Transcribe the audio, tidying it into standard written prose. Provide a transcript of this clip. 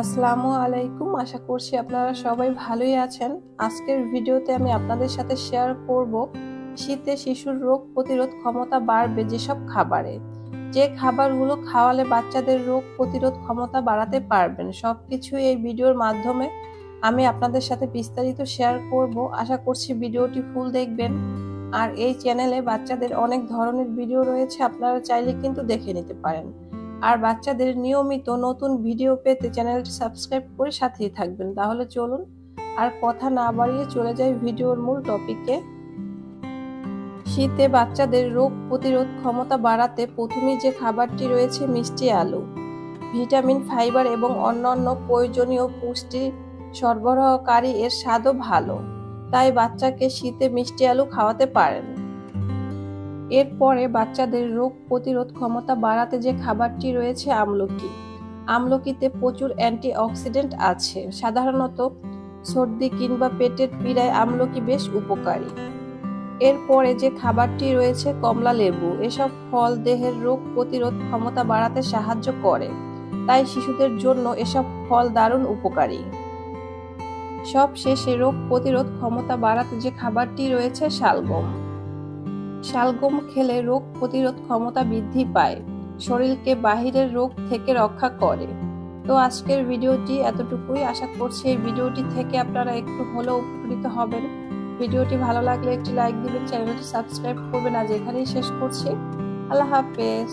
আসসালামু আলাইকুম। আশা করছি আপনারা সবাই ভালোই আছেন। আজকের ভিডিওতে আমি আপনাদের সাথে শেয়ার করব শীতে শিশুর রোগ প্রতিরোধ ক্ষমতা বাড়বে যেসব খাবারে, যে খাবারগুলো খাওয়ালে বাচ্চাদের রোগ প্রতিরোধ ক্ষমতা বাড়াতে পারবেন। সবকিছু এই ভিডিওর মাধ্যমে আমি আপনাদের সাথে বিস্তারিত শেয়ার করব। আশা করছি ভিডিওটি ফুল দেখবেন। আর এই চ্যানেলে বাচ্চাদের অনেক ধরনের ভিডিও রয়েছে, আপনারা চাইলে কিন্তু দেখে নিতে পারেন। আর বাচ্চাদের নিয়মিত নতুন ভিডিও পেতে চ্যানেলটি সাবস্ক্রাইব করে সাথেই থাকবেন। তাহলে চলুন আর কথা না বাড়িয়ে চলে যাই ভিডিওর মূল টপিকে। শীতে বাচ্চাদের রোগ প্রতিরোধ ক্ষমতা বাড়াতে প্রথমেই যে খাবারটি রয়েছে মিষ্টি আলু। ভিটামিন, ফাইবার এবং অন্যান্য প্রয়োজনীয় পুষ্টি সরবরাহকারী, এর স্বাদও ভালো, তাই বাচ্চাকে শীতে মিষ্টি আলু খাওয়াতে পারেন। এরপরে বাচ্চাদের রোগ প্রতিরোধ ক্ষমতা বাড়াতে যে খাবারটি রয়েছে আমলকি। আমলকিতে প্রচুর অ্যান্টিঅক্সিডেন্ট আছে। সাধারণত সর্দি কিংবা পেটের পীড়ায় আমলকি বেশ উপকারী। এরপরে যে খাবারটি রয়েছে কমলা লেবু। এসব ফল দেহের রোগ প্রতিরোধ ক্ষমতা বাড়াতে সাহায্য করে, তাই শিশুদের জন্য এসব ফল দারুণ উপকারী। সবশেষে রোগ প্রতিরোধ ক্ষমতা বাড়াতে যে খাবারটি রয়েছে শালগম। শালগম খেলে রোগ প্রতিরোধ ক্ষমতা বৃদ্ধি পায়, শরীরকে বাহিরের রোগ থেকে রক্ষা করে। তো আজকের ভিডিওটি এতটুকুই। আশা করছি এই ভিডিওটি থেকে আপনারা একটু হলেও উপকৃত হবেন। ভিডিওটি ভালো লাগলে একটি লাইক দিবেন, চ্যানেলটি সাবস্ক্রাইব করবেন। আজ এখানেই শেষ করছি। আল্লাহ হাফেজ।